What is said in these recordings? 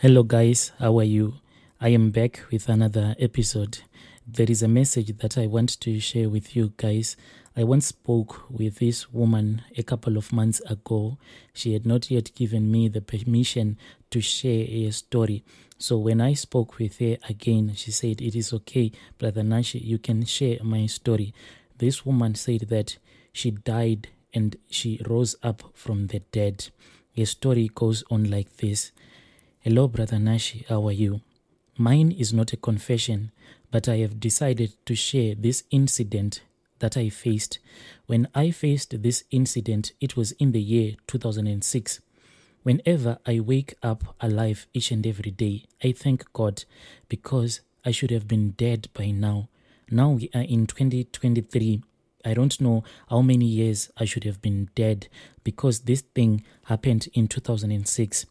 Hello guys, how are you? I am back with another episode. There is a message that I want to share with you guys. I once spoke with this woman a couple of months ago. She had not yet given me the permission to share a story. So when I spoke with her again, she said, "It is okay, Brother Nashi, you can share my story." This woman said that she died and she rose up from the dead. Her story goes on like this. Hello, Brother Nashi, how are you? Mine is not a confession, but I have decided to share this incident that I faced. When I faced this incident, it was in the year 2006. Whenever I wake up alive each and every day, I thank God because I should have been dead by now. Now we are in 2023. I don't know how many years I should have been dead because this thing happened in 2006.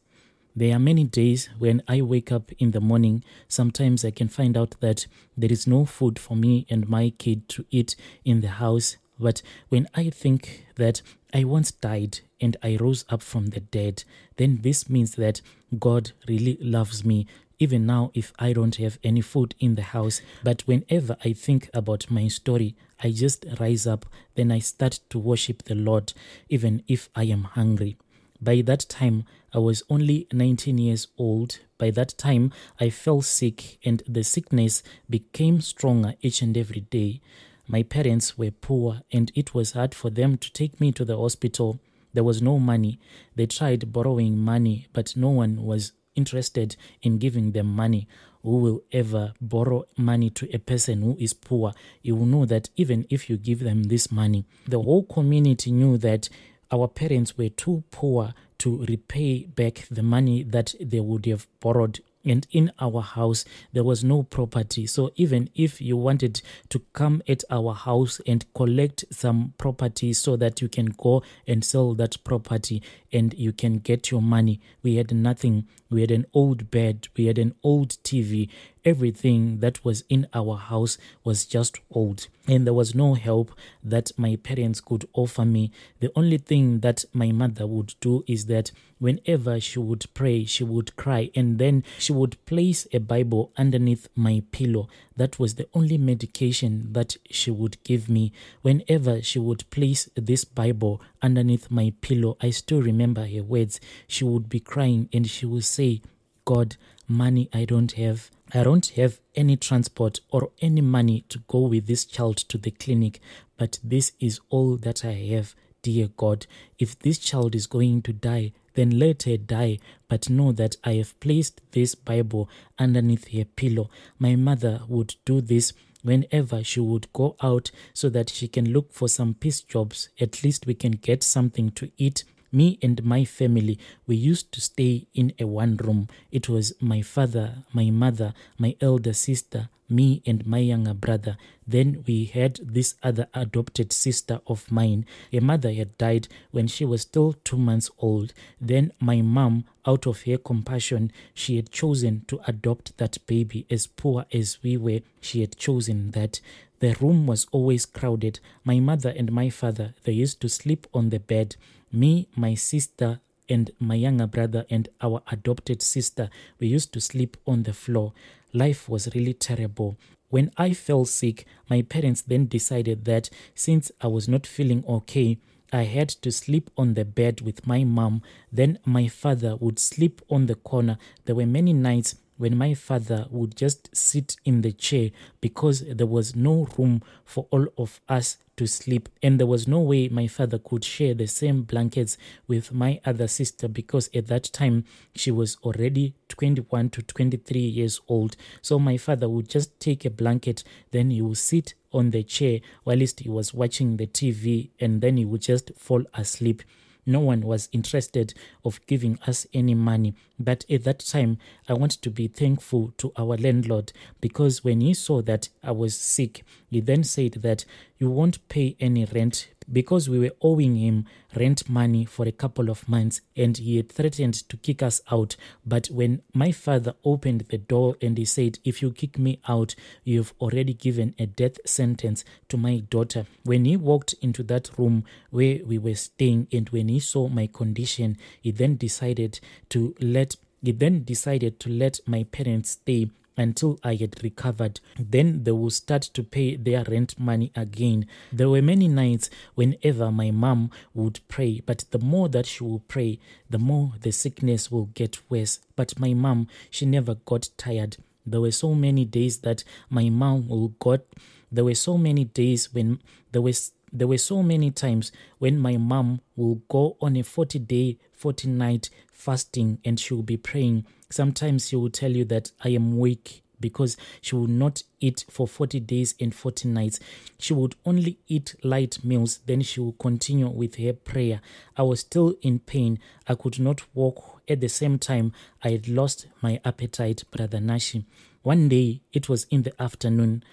There are many days when I wake up in the morning, sometimes I can find out that there is no food for me and my kid to eat in the house. But when I think that I once died and I rose up from the dead, then this means that God really loves me, even now if I don't have any food in the house. But whenever I think about my story, I just rise up, then I start to worship the Lord, even if I am hungry. By that time, I was only 19 years old. By that time, I fell sick and the sickness became stronger each and every day. My parents were poor and it was hard for them to take me to the hospital. There was no money. They tried borrowing money, but no one was interested in giving them money. Who will ever borrow money to a person who is poor? You will know that even if you give them this money, the whole community knew that our parents were too poor to repay back the money that they would have borrowed. And in our house, there was no property. So even if you wanted to come at our house and collect some property so that you can go and sell that property and you can get your money, we had nothing. We had an old bed. We had an old TV. Everything that was in our house was just old. And there was no help that my parents could offer me. The only thing that my mother would do is that whenever she would pray, she would cry. And then she would place a Bible underneath my pillow. That was the only medication that she would give me. Whenever she would place this Bible underneath my pillow, I still remember her words. She would be crying and she would say, "God, money I don't have. I don't have any transport or any money to go with this child to the clinic, but this is all that I have. Dear God, if this child is going to die, then let her die, but know that I have placed this Bible underneath her pillow." My mother would do this whenever she would go out so that she can look for some piece jobs. At least we can get something to eat. Me and my family, we used to stay in a one room. It was my father, my mother, my elder sister, me and my younger brother. Then we had this other adopted sister of mine. Her mother had died when she was still 2 months old. Then my mom, out of her compassion, she had chosen to adopt that baby. As poor as we were, she had chosen that. The room was always crowded. My mother and my father, they used to sleep on the bed. Me, my sister, and my younger brother and our adopted sister, we used to sleep on the floor. Life was really terrible. When I fell sick, my parents then decided that since I was not feeling okay, I had to sleep on the bed with my mom. Then my father would sleep on the corner. There were many nights when my father would just sit in the chair because there was no room for all of us to sleep. And there was no way my father could share the same blankets with my other sister because at that time she was already 21 to 23 years old. So my father would just take a blanket, then he would sit on the chair whilst he was watching the TV, and then he would just fall asleep. No one was interested of giving us any money. But at that time, I want to be thankful to our landlord because when he saw that I was sick, he then said that you won't pay any rent because we were owing him rent money for a couple of months and he had threatened to kick us out. But when my father opened the door and he said, "If you kick me out, you've already given a death sentence to my daughter." When he walked into that room where we were staying and when he saw my condition, he then decided to let He then decided to let my parents stay until I had recovered. Then they will start to pay their rent money again. There were many nights whenever my mom would pray, but the more that she will pray, the more the sickness will get worse. But my mom, she never got tired. There were so many days that my mom there were so many days when there were so many times when my mom will go on a 40-day, 40-night fasting and she will be praying. Sometimes she will tell you that I am weak because she will not eat for 40 days and 40 nights. She would only eat light meals, then she will continue with her prayer. I was still in pain. I could not walk. At the same time, I had lost my appetite, Brother Nashi. One day, it was in the afternoon,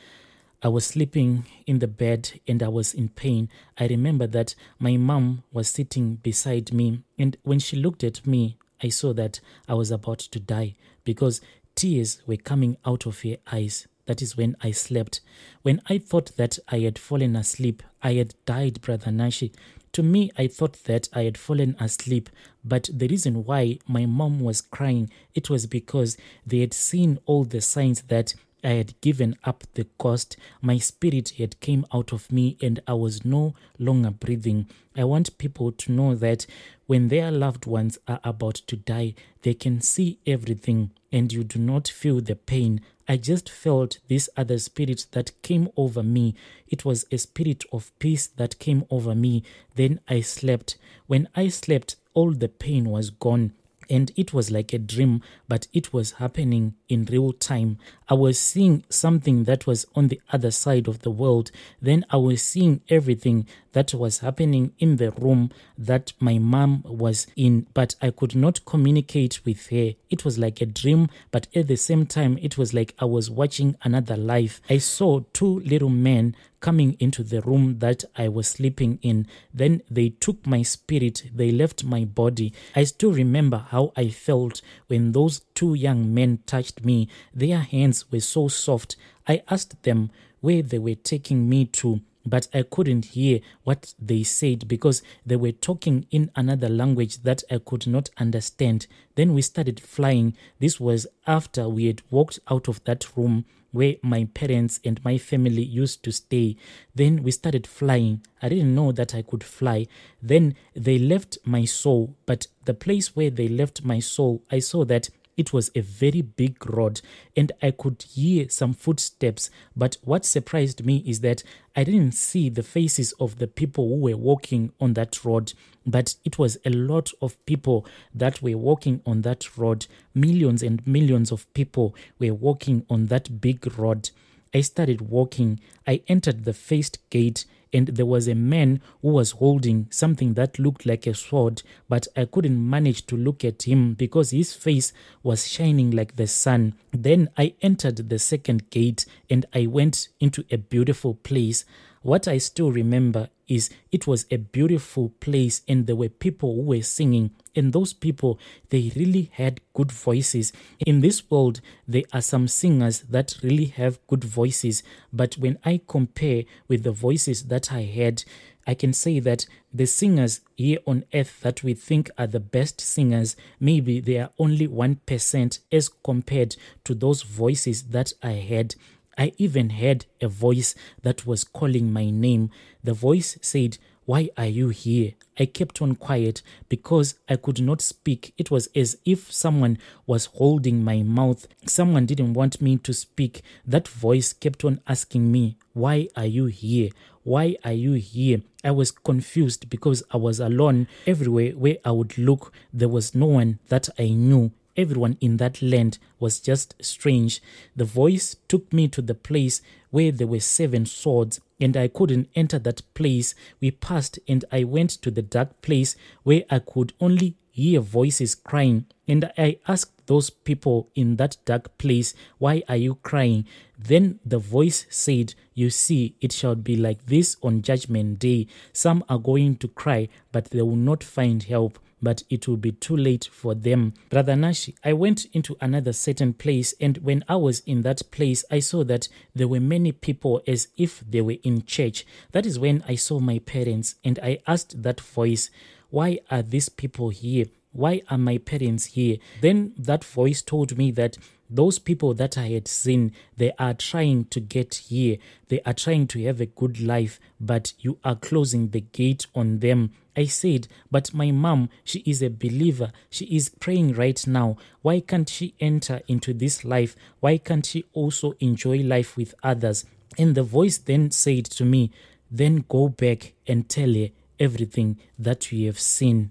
I was sleeping in the bed and I was in pain. I remember that my mom was sitting beside me, and when she looked at me, I saw that I was about to die because tears were coming out of her eyes. That is when I slept. When I thought that I had fallen asleep, I had died, Brother Nashi. To me, I thought that I had fallen asleep, but the reason why my mom was crying, it was because they had seen all the signs that I had given up the ghost. My spirit had came out of me and I was no longer breathing. I want people to know that when their loved ones are about to die, they can see everything and you do not feel the pain. I just felt this other spirit that came over me. It was a spirit of peace that came over me. Then I slept. When I slept, all the pain was gone. And it was like a dream, but it was happening in real time. I was seeing something that was on the other side of the world. Then I was seeing everything that was happening in the room that my mom was in, but I could not communicate with her. It was like a dream, but at the same time, it was like I was watching another life. I saw two little men coming into the room that I was sleeping in. Then they took my spirit, they left my body. I still remember how I felt when those two young men touched me. Their hands were so soft. I asked them where they were taking me to, but I couldn't hear what they said because they were talking in another language that I could not understand. Then we started flying. This was after we had walked out of that room where my parents and my family used to stay. Then we started flying. I didn't know that I could fly. Then they left my soul, but the place where they left my soul, I saw that it was a very big road and I could hear some footsteps. But what surprised me is that I didn't see the faces of the people who were walking on that road, but it was a lot of people that were walking on that road. Millions and millions of people were walking on that big road. I started walking. I entered the first gate and there was a man who was holding something that looked like a sword, but I couldn't manage to look at him because his face was shining like the sun. Then I entered the second gate and I went into a beautiful place. What I still remember is it was a beautiful place and there were people who were singing, and those people, they really had good voices. In this world, there are some singers that really have good voices, but when I compare with the voices that I had, I can say that the singers here on earth that we think are the best singers, maybe they are only 1% as compared to those voices that I had. I even heard a voice that was calling my name. The voice said, "Why are you here?" I kept on quiet because I could not speak. It was as if someone was holding my mouth. Someone didn't want me to speak. That voice kept on asking me, "Why are you here? Why are you here?" I was confused because I was alone. Everywhere where I would look, there was no one that I knew. Everyone in that land was just strange. The voice took me to the place where there were 7 swords, and I couldn't enter that place. We passed and I went to the dark place where I could only hear voices crying. And I asked those people in that dark place, "Why are you crying?" Then the voice said, "You see, it shall be like this on Judgment Day. Some are going to cry, but they will not find help, but it will be too late for them." Brother Nashi, I went into another certain place, and when I was in that place, I saw that there were many people as if they were in church. That is when I saw my parents, and I asked that voice, "Why are these people here?" Why are my parents here? Then that voice told me that those people that I had seen, they are trying to get here. They are trying to have a good life, but you are closing the gate on them. I said, but my mom, she is a believer. She is praying right now. Why can't she enter into this life? Why can't she also enjoy life with others? And the voice then said to me, then go back and tell her everything that you have seen.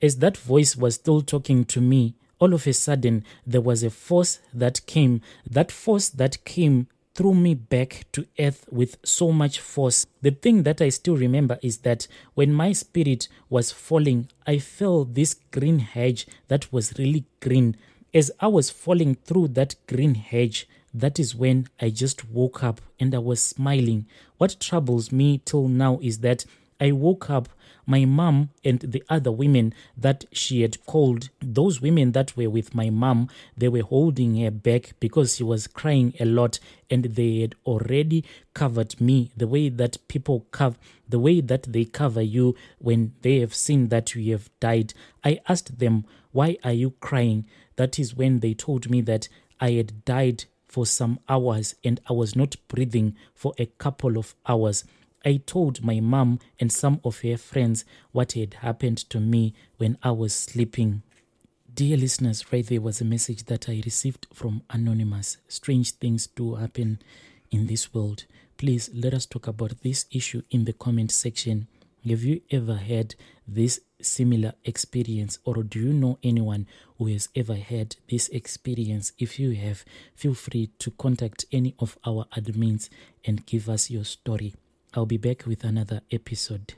As that voice was still talking to me, all of a sudden there was a force that came. That force that came threw me back to earth with so much force. The thing that I still remember is that when my spirit was falling, I felt this green hedge that was really green. As I was falling through that green hedge, that is when I just woke up and I was smiling. What troubles me till now is that I woke up, my mom and the other women that she had called, those women that were with my mom, they were holding her back because she was crying a lot, and they had already covered me the way that the way that they cover you when they have seen that you have died. I asked them, why are you crying? That is when they told me that I had died for some hours and I was not breathing for a couple of hours. I told my mom and some of her friends what had happened to me when I was sleeping. Dear listeners, right there was a message that I received from Anonymous. Strange things do happen in this world. Please let us talk about this issue in the comment section. Have you ever had this similar experience, or do you know anyone who has ever had this experience? If you have, feel free to contact any of our admins and give us your story. I'll be back with another episode.